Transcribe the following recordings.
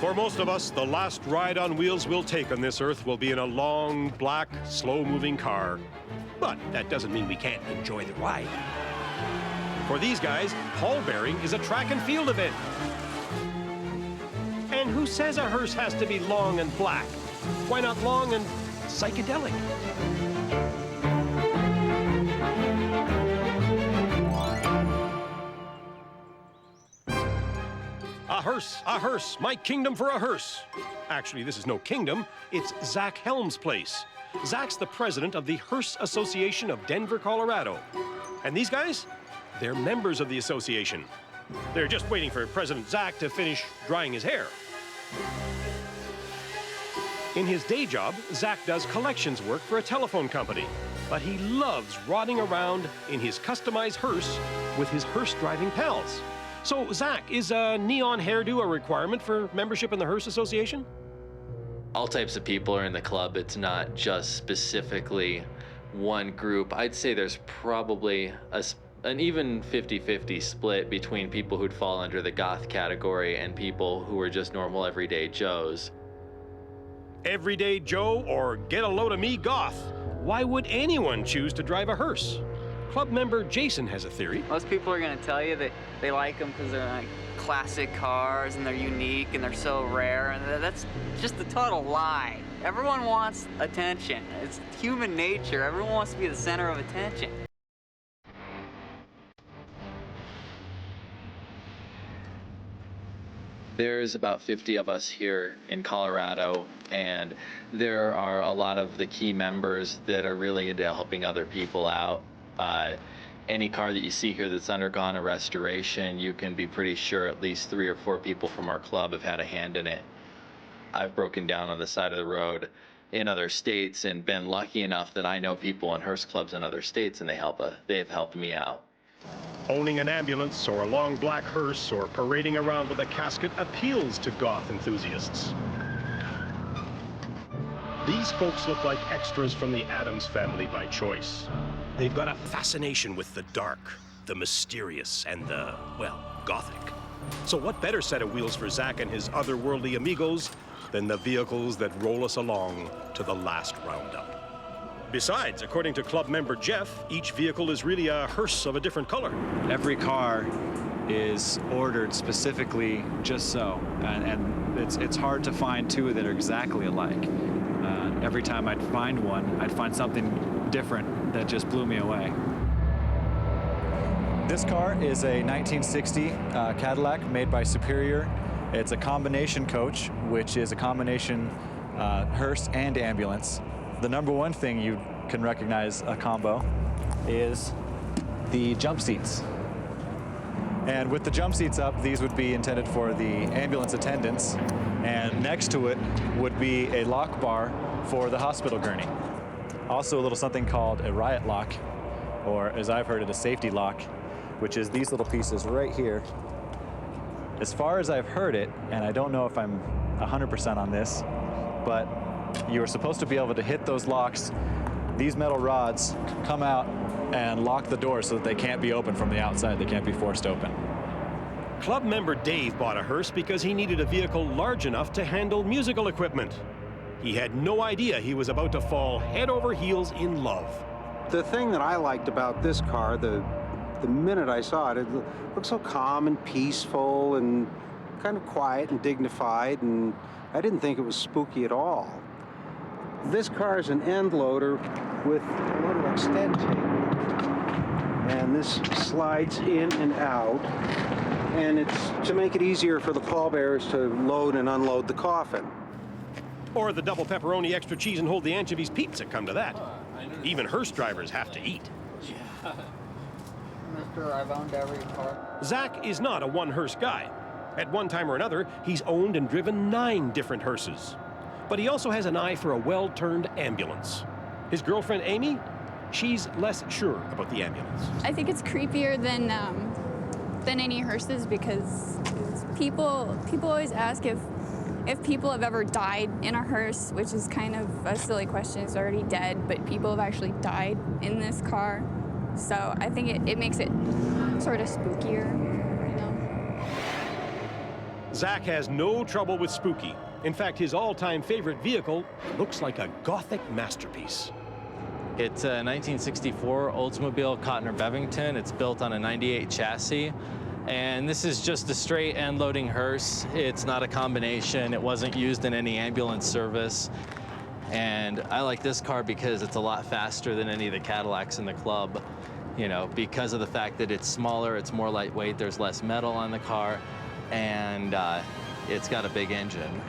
For most of us, the last ride on wheels we'll take on this earth will be in a long, black, slow-moving car. But that doesn't mean we can't enjoy the ride. For these guys, pallbearing is a track and field event. And who says a hearse has to be long and black? Why not long and psychedelic? A hearse, my kingdom for a hearse. Actually, this is no kingdom, it's Zach Helm's place. Zach's the president of the Hearse Association of Denver, Colorado. And these guys, they're members of the association. They're just waiting for President Zach to finish drying his hair. In his day job, Zach does collections work for a telephone company, but he loves riding around in his customized hearse with his hearse-driving pals. So, Zach, is a neon hairdo a requirement for membership in the Hearse Association? All types of people are in the club. It's not just specifically one group. I'd say there's probably an even 50-50 split between people who'd fall under the goth category and people who are just normal everyday Joes. Everyday Joe or get a load of me goth? Why would anyone choose to drive a hearse? Club member Jason has a theory. Most people are going to tell you that they like them because they're like classic cars and they're unique and they're so rare, and that's just a total lie. Everyone wants attention. It's human nature. Everyone wants to be the center of attention. There's about 50 of us here in Colorado, and there are a lot of the key members that are really into helping other people out. Any car that you see here that's undergone a restoration, you can be pretty sure at least 3 or 4 people from our club have had a hand in it. I've broken down on the side of the road in other states and been lucky enough that I know people in hearse clubs in other states, and they've helped me out. Owning an ambulance or a long black hearse or parading around with a casket appeals to goth enthusiasts. These folks look like extras from the Addams Family by choice. They've got a fascination with the dark, the mysterious, and the, well, gothic. So what better set of wheels for Zach and his otherworldly amigos than the vehicles that roll us along to the last roundup? Besides, according to club member Jeff, each vehicle is really a hearse of a different color. Every car is ordered specifically just so, and it's hard to find 2 that are exactly alike. Every time I'd find one, I'd find something different that just blew me away. This car is a 1960 Cadillac made by Superior. It's a combination coach, which is a combination hearse and ambulance. The number one thing you can recognize a combo is the jump seats. And with the jump seats up, these would be intended for the ambulance attendants, and next to it would be a lock bar for the hospital gurney. Also a little something called a riot lock, or as I've heard it, a safety lock, which is these little pieces right here. As far as I've heard it, and I don't know if I'm 100% on this, but you are supposed to be able to hit those locks. These metal rods come out and lock the doors so that they can't be opened from the outside. They can't be forced open. Club member Dave bought a hearse because he needed a vehicle large enough to handle musical equipment. He had no idea he was about to fall head over heels in love. The thing that I liked about this car, the minute I saw it, it looked so calm and peaceful and kind of quiet and dignified, and I didn't think it was spooky at all. This car is an end loader with a little extend tape, and this slides in and out, and it's to make it easier for the pallbearers to load and unload the coffin. Or the double pepperoni, extra cheese, and hold the anchovies pizza, come to that. Even hearse drivers have to eat. Mister, I've owned every car. Zach is not a one-hearse guy. At one time or another, he's owned and driven 9 different hearses. But he also has an eye for a well-turned ambulance. His girlfriend, Amy, she's less sure about the ambulance. I think it's creepier than any hearses because people always ask if people have ever died in a hearse, which is kind of a silly question. It's already dead, but people have actually died in this car. So I think it makes it sort of spookier, you know. Zach has no trouble with spooky. In fact, his all-time favorite vehicle looks like a Gothic masterpiece. It's a 1964 Oldsmobile Cotner Bevington. It's built on a 98 chassis. And this is just a straight end loading hearse. It's not a combination. It wasn't used in any ambulance service. And I like this car because it's a lot faster than any of the Cadillacs in the club. You know, because of the fact that it's smaller, it's more lightweight, there's less metal on the car, and it's got a big engine.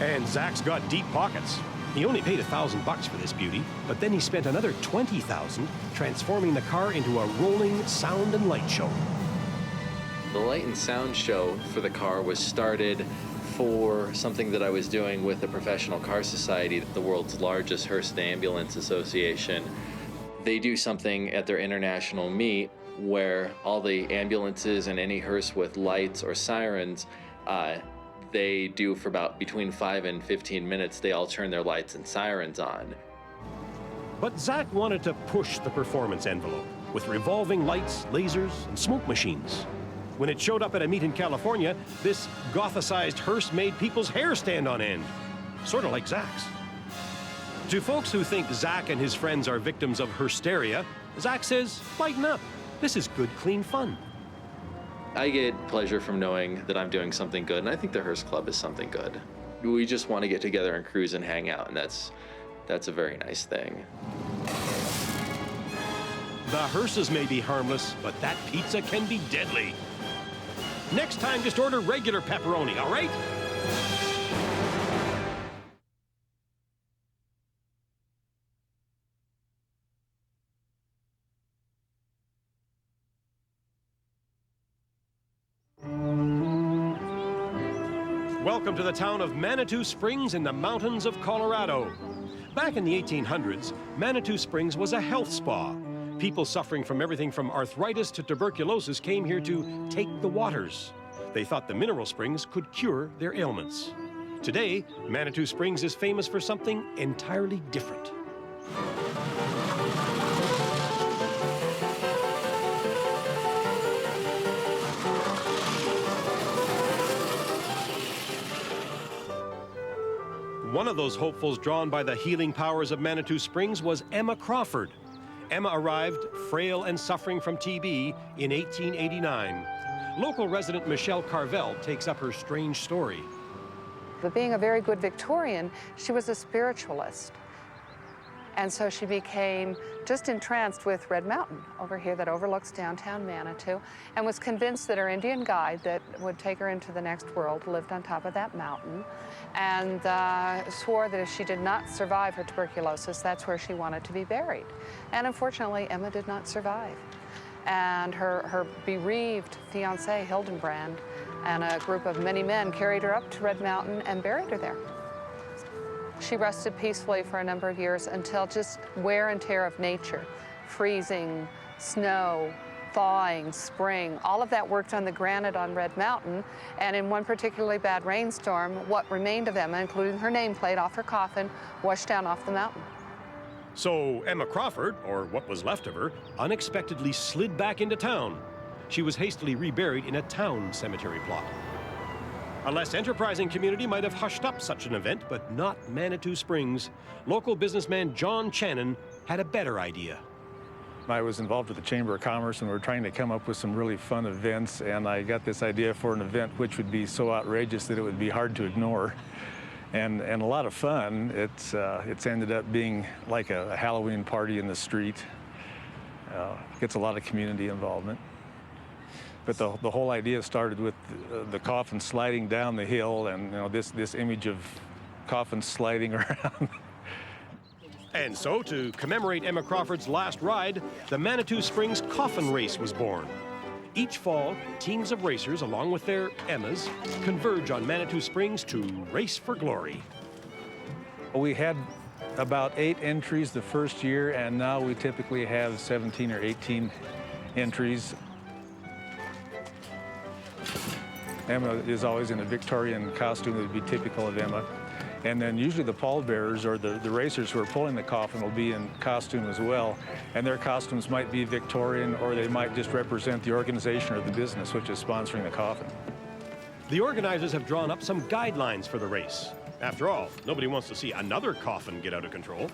And Zach's got deep pockets. He only paid $1,000 for this beauty, but then he spent another $20,000 transforming the car into a rolling sound and light show. The light and sound show for the car was started for something that I was doing with the Professional Car Society, the world's largest hearse ambulance association. They do something at their international meet where all the ambulances and any hearse with lights or sirens, they do for about between 5 and 15 minutes, they all turn their lights and sirens on. But Zach wanted to push the performance envelope with revolving lights, lasers, and smoke machines. When it showed up at a meet in California, this Gothicized hearse made people's hair stand on end, sort of like Zach's. To folks who think Zach and his friends are victims of hysteria, Zach says, lighten up. This is good, clean fun. I get pleasure from knowing that I'm doing something good, and I think the Hearse Club is something good. We just want to get together and cruise and hang out, and that's a very nice thing. The hearses may be harmless, but that pizza can be deadly. Next time, just order regular pepperoni, all right? Welcome to the town of Manitou Springs in the mountains of Colorado. Back in the 1800s, Manitou Springs was a health spa. People suffering from everything from arthritis to tuberculosis came here to take the waters. They thought the mineral springs could cure their ailments. Today, Manitou Springs is famous for something entirely different. One of those hopefuls drawn by the healing powers of Manitou Springs was Emma Crawford. Emma arrived frail and suffering from TB in 1889. Local resident Michelle Carvel takes up her strange story. But being a very good Victorian, she was a spiritualist. And so she became just entranced with Red Mountain over here that overlooks downtown Manitou, and was convinced that her Indian guide that would take her into the next world lived on top of that mountain, and swore that if she did not survive her tuberculosis, that's where she wanted to be buried. And unfortunately, Emma did not survive. And her bereaved fiancé, Hildenbrand, and a group of many men carried her up to Red Mountain and buried her there. She rested peacefully for a number of years until just wear and tear of nature, freezing, snow, thawing, spring, all of that worked on the granite on Red Mountain, and in one particularly bad rainstorm, what remained of Emma, including her nameplate off her coffin, washed down off the mountain. So Emma Crawford, or what was left of her, unexpectedly slid back into town. She was hastily reburied in a town cemetery plot. A less enterprising community might have hushed up such an event, but not Manitou Springs. Local businessman John Channon had a better idea. I was involved with the Chamber of Commerce, and we were trying to come up with some really fun events, and I got this idea for an event which would be so outrageous that it would be hard to ignore, and a lot of fun. It's ended up being like a Halloween party in the street. Gets a lot of community involvement. But the whole idea started with the coffin sliding down the hill, and this image of coffins sliding around. And so, to commemorate Emma Crawford's last ride, the Manitou Springs Coffin Race was born. Each fall, teams of racers, along with their Emmas, converge on Manitou Springs to race for glory. We had about 8 entries the first year, and now we typically have 17 or 18 entries. Emma is always in a Victorian costume that would be typical of Emma. And then usually the pallbearers or the racers who are pulling the coffin will be in costume as well. And their costumes might be Victorian, or they might just represent the organization or the business which is sponsoring the coffin. The organizers have drawn up some guidelines for the race. After all, nobody wants to see another coffin get out of control.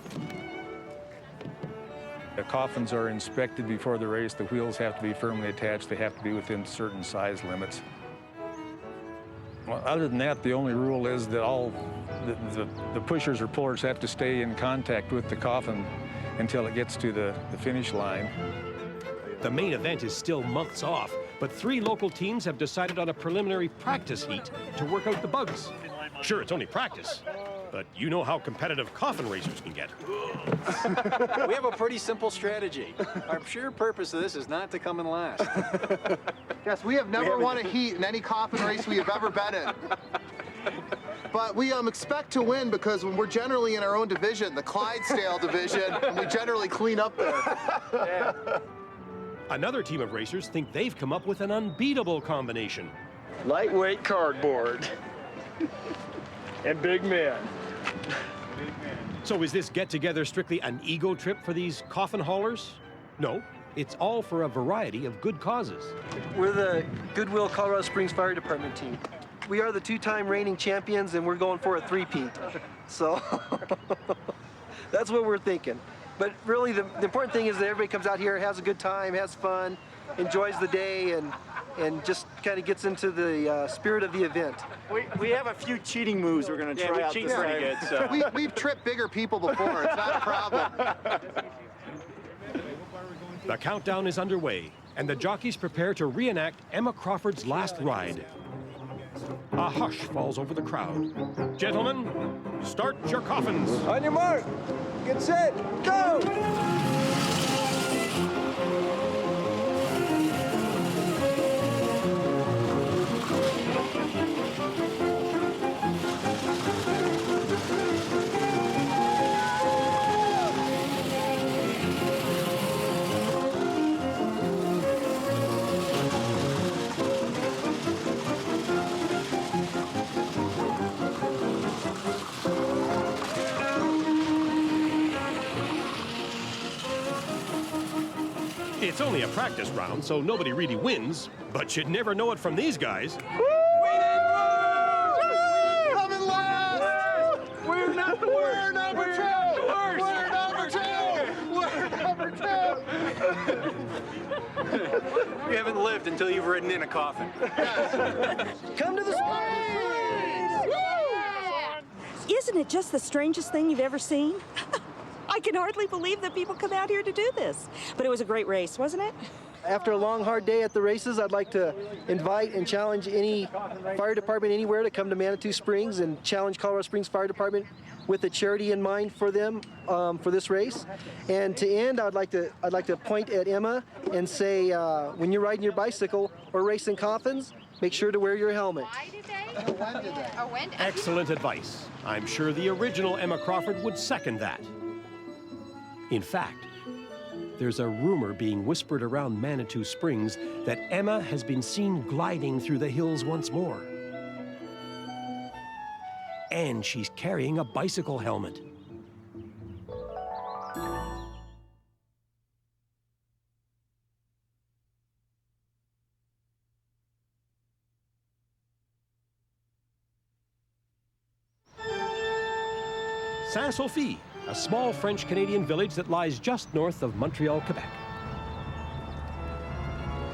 The coffins are inspected before the race. The wheels have to be firmly attached. They have to be within certain size limits. Well, other than that, the only rule is that all the pushers or pullers have to stay in contact with the coffin until it gets to the finish line. The main event is still months off, but 3 local teams have decided on a preliminary practice heat to work out the bugs. Sure, it's only practice, but you know how competitive coffin racers can get. We have a pretty simple strategy. Our sheer purpose of this is not to come in last. Yes, we have never won a heat in any coffin race we have ever been in. But we expect to win because when we're generally in our own division, the Clydesdale division, and we generally clean up there. Yeah. Another team of racers think they've come up with an unbeatable combination. Lightweight cardboard and big men. So is this get-together strictly an ego trip for these coffin haulers? No, it's all for a variety of good causes. We're the Goodwill Colorado Springs Fire Department team. We are the 2-time reigning champions, and we're going for a 3-peat. So that's what we're thinking. But really, the important thing is that everybody comes out here, has a good time, has fun, enjoys the day, and just kind of gets into the spirit of the event. We have a few cheating moves we're going to try out this time. Pretty good, so. We've tripped bigger people before. It's not a problem. The countdown is underway, and the jockeys prepare to reenact Emma Crawford's last ride. A hush falls over the crowd. Gentlemen, start your coffins. On your mark, get set, go! It's only a practice round, so nobody really wins, but you'd never know it from these guys. Coming last! We're not the worst! We're number We're 2! not the worst! We're number 2! We're number 2! You haven't lived until you've ridden in a coffin. Come to the springs! Isn't it just the strangest thing you've ever seen? I can hardly believe that people come out here to do this. But it was a great race, wasn't it? After a long, hard day at the races, I'd like to invite and challenge any fire department anywhere to come to Manitou Springs and challenge Colorado Springs Fire Department with a charity in mind for them for this race. And to end, I'd like to point at Emma and say, when you're riding your bicycle or racing coffins, make sure to wear your helmet. Excellent advice. I'm sure the original Emma Crawford would second that. In fact, there's a rumor being whispered around Manitou Springs that Emma has been seen gliding through the hills once more. And she's carrying a bicycle helmet. Saint-Sophie, a small French-Canadian village that lies just north of Montreal, Quebec.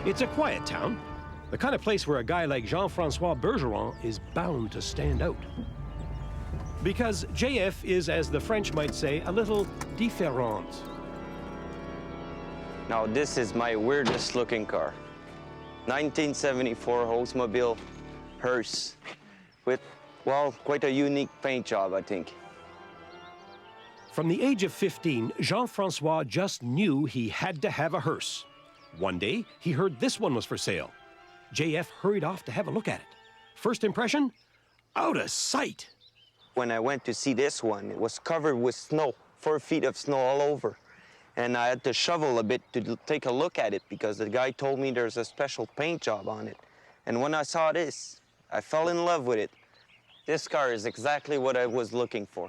It's a quiet town, the kind of place where a guy like Jean-Francois Bergeron is bound to stand out. Because JF is, as the French might say, a little différent. Now this is my weirdest looking car. 1974 Oldsmobile hearse with, well, quite a unique paint job, I think. From the age of 15, Jean-Francois just knew he had to have a hearse. One day, he heard this one was for sale. JF hurried off to have a look at it. First impression? Out of sight. When I went to see this one, it was covered with snow, 4 feet of snow all over. And I had to shovel a bit to take a look at it because the guy told me there's a special paint job on it. And when I saw this, I fell in love with it. This car is exactly what I was looking for.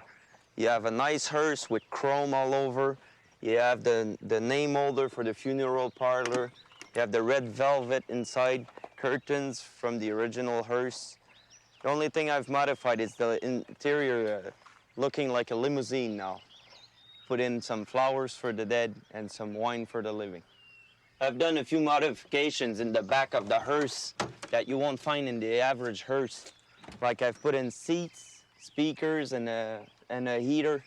You have a nice hearse with chrome all over. You have the name holder for the funeral parlor. You have the red velvet inside. curtains from the original hearse. The only thing I've modified is the interior looking like a limousine now. Put in some flowers for the dead and some wine for the living. I've done a few modifications in the back of the hearse that you won't find in the average hearse. Like I've put in seats, speakers, and a heater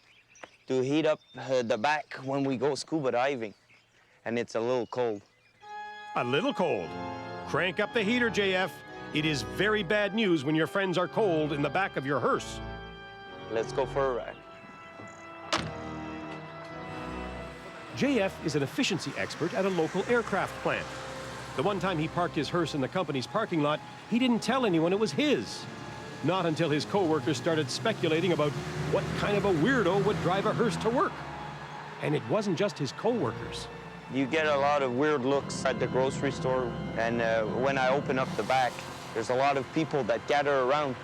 to heat up the back when we go scuba diving. And it's a little cold. A little cold. Crank up the heater, JF. It is very bad news when your friends are cold in the back of your hearse. Let's go for a ride. JF is an efficiency expert at a local aircraft plant. The one time he parked his hearse in the company's parking lot, he didn't tell anyone it was his. Not until his co-workers started speculating about what kind of a weirdo would drive a hearse to work. And it wasn't just his co-workers. You get a lot of weird looks at the grocery store, and when I open up the back, there's a lot of people that gather around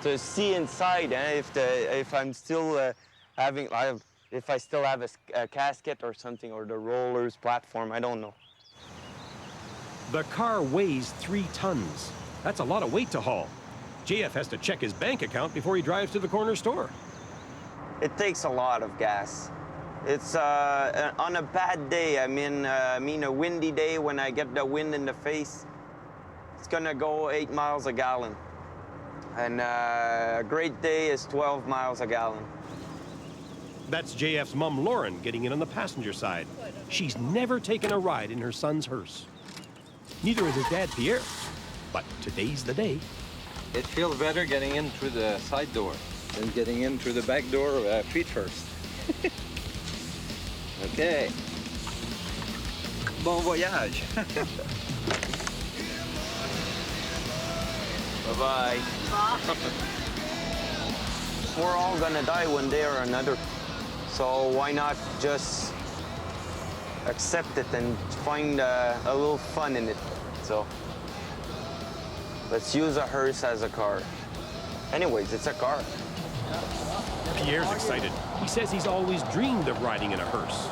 to see inside, and if I'm still if I still have a casket or something, or the rollers platform, I don't know. The car weighs 3 tons. That's a lot of weight to haul. JF has to check his bank account before he drives to the corner store. It takes a lot of gas. It's on a bad day, I mean a windy day when I get the wind in the face, it's gonna go 8 miles a gallon. And a great day is 12 miles a gallon. That's JF's mom, Lauren, getting in on the passenger side. She's never taken a ride in her son's hearse. Neither is his dad, Pierre. But today's the day. It feels better getting in through the side door than getting in through the back door feet first. Okay. Bon voyage. Bye-bye. We're all gonna die one day or another. So why not just accept it and find a little fun in it? So let's use a hearse as a car. Anyways, it's a car. Pierre's excited. He says he's always dreamed of riding in a hearse.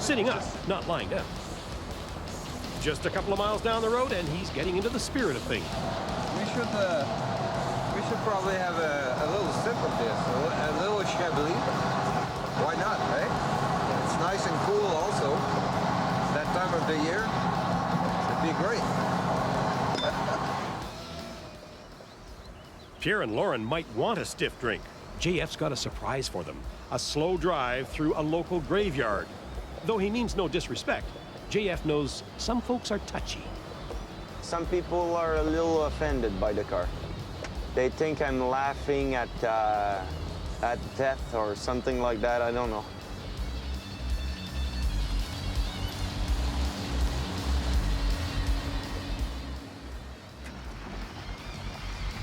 Sitting up, not lying down. Just a couple of miles down the road, and he's getting into the spirit of things. We should probably have a little sip of this, a little Chablis. Why not, right? It's nice and cool also. That time of the year, it'd be great. Pierre and Lauren might want a stiff drink. JF's got a surprise for them. A slow drive through a local graveyard. Though he means no disrespect, JF knows some folks are touchy. Some people are a little offended by the car. They think I'm laughing at death or something like that, I don't know.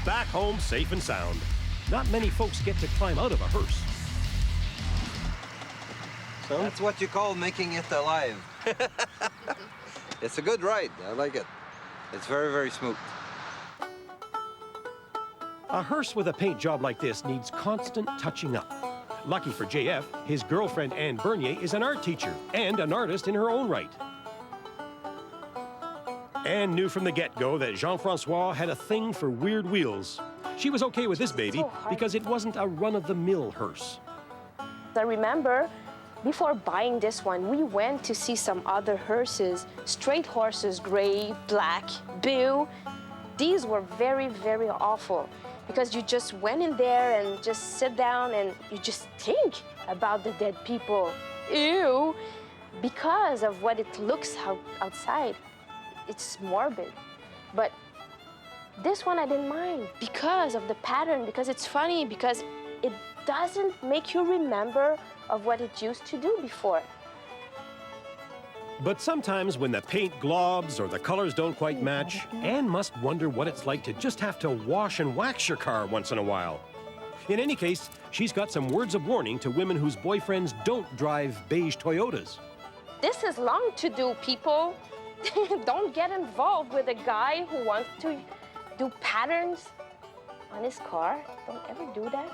Back home safe and sound. Not many folks get to climb out of a hearse. So? That's what you call making it alive. It's a good ride. I like it. It's very, very smooth. A hearse with a paint job like this needs constant touching up. Lucky for JF, his girlfriend Anne Bernier is an art teacher and an artist in her own right. Anne knew from the get-go that Jean-Francois had a thing for weird wheels. She was okay with this baby because it wasn't a run-of-the-mill hearse. I remember before buying this one, we went to see some other hearses, straight horses, gray, black, blue. These were very, very awful because you just went in there and just sit down and you just think about the dead people. Ew! Because of what it looks outside. It's morbid. But this one I didn't mind because of the pattern, because it's funny, because it doesn't make you remember of what it used to do before. But sometimes when the paint globs or the colors don't quite match, Anne must wonder what it's like to just have to wash and wax your car once in a while. In any case, she's got some words of warning to women whose boyfriends don't drive beige Toyotas. This is long to do, people. Don't get involved with a guy who wants to do patterns on his car. Don't ever do that.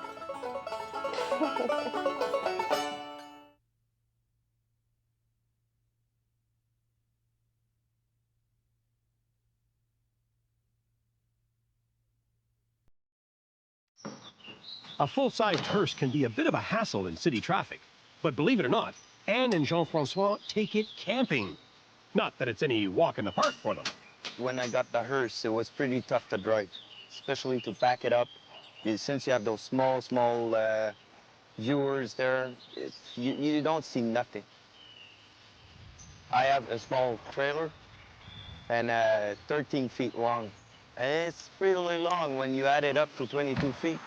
A full-sized hearse can be a bit of a hassle in city traffic. But believe it or not, Anne and Jean-Francois take it camping. Not that it's any walk in the park for them. When I got the hearse, it was pretty tough to drive, especially to back it up. Since you have those small viewers there, you don't see nothing. I have a small trailer and 13 feet long. And it's really long when you add it up to 22 feet.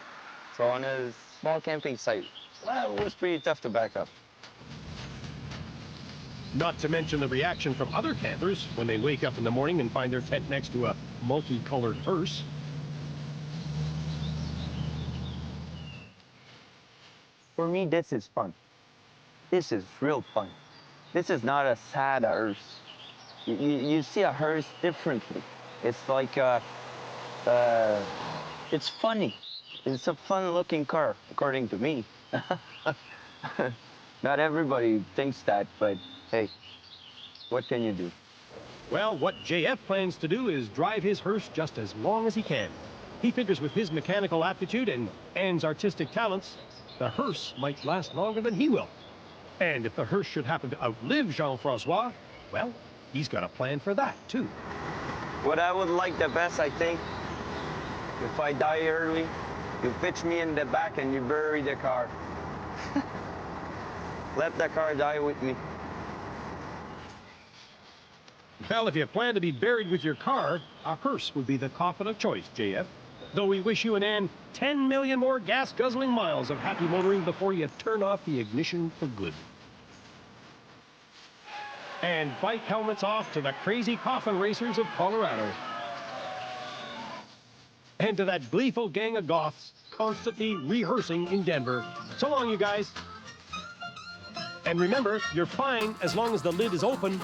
So on a small camping site, well, it was pretty tough to back up. Not to mention the reaction from other campers when they wake up in the morning and find their tent next to a multicolored hearse. For me, this is fun. This is real fun. This is not a sad hearse. You see a hearse differently. It's like, it's funny. It's a fun-looking car, according to me. Not everybody thinks that, but hey, what can you do? Well, what JF plans to do is drive his hearse just as long as he can. He figures with his mechanical aptitude and Anne's artistic talents, the hearse might last longer than he will. And if the hearse should happen to outlive Jean-Francois, well, he's got a plan for that, too. What I would like the best, I think, if I die early, you pitch me in the back and you bury the car. Let the car die with me. Well, if you plan to be buried with your car, a hearse would be the coffin of choice, JF. Though we wish you and Anne 10 million more gas-guzzling miles of happy motoring before you turn off the ignition for good. And bike helmets off to the crazy coffin racers of Colorado. And to that gleeful gang of goths constantly rehearsing in Denver. So long, you guys. And remember, you're fine as long as the lid is open.